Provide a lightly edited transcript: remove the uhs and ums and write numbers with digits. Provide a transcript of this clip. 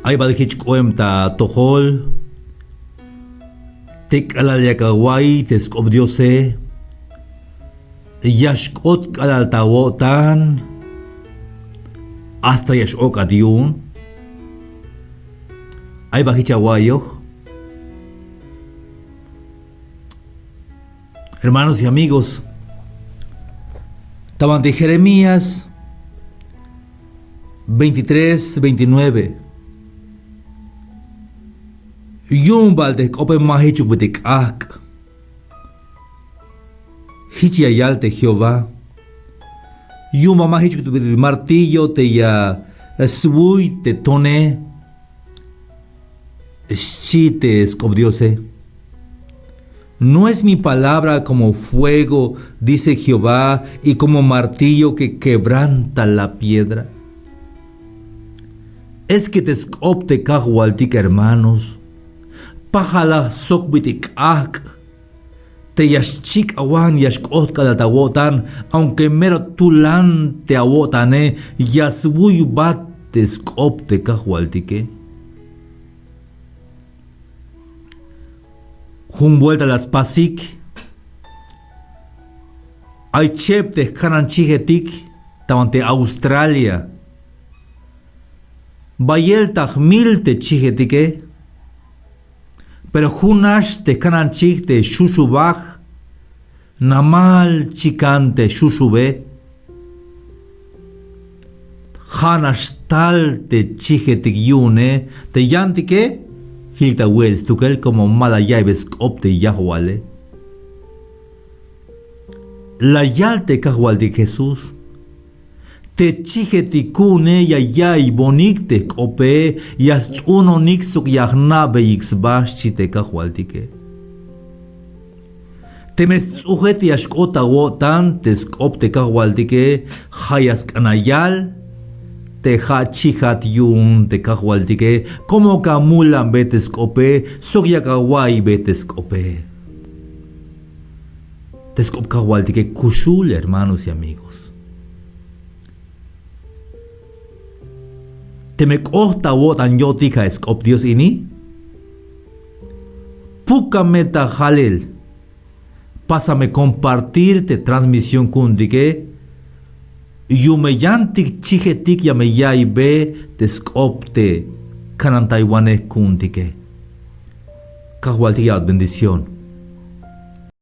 Ay badhich cuenta tohol. Tek alal yakawai teskop diose. Yashkot alal tawotan. Hasta yashok adiun. Ay bajichawayo. Hermanos y amigos, estaban de Jeremías 23-29. Yumbal de cope mahichuk betik ak. Hichiayal de Jehová. Yumba mahichuk betik martillo te ya svui te tone. Shite escobdiose. No es mi palabra como fuego, dice Jehová, y como martillo que quebranta la piedra. Es que te escopte cajualtica, hermanos. Pajala sokbitik ak. Te yashchik awan yashkot kadatawotan, aunque mero tulan te awotane, yasbuy bat te escopte cajualtique. Jun vuelta las pasik. Ay chep de kananchigetik, tawante Australia. Bayel mil te chigetike. Pero junash te kananchig de shushubaj. Namal chicante shushube. Hanashtal te chigetik yune. Te yantike. Hilta Wells tukel como mala yaibes opte yahuale. La yalte cajual de Jesús. Te chigetikune ya yay bonikte ope yast uno nixuk yahnabe ixbash chite cajualtique. Te mestujeti ashkota wotan tes opte cajualtique hayas canayal. Te hachijat yun te cajualtique, como camulan betescope, sogyakawai betescope. Tescop cajualtique kushul, hermanos y amigos. Te me costa wotan yotica escop Dios ini. Puka meta halel. Pásame compartirte transmisión kundige. Yumeyantik chigetik yameyay be descopte canantaiwane kuntike. Cajualtiat bendición.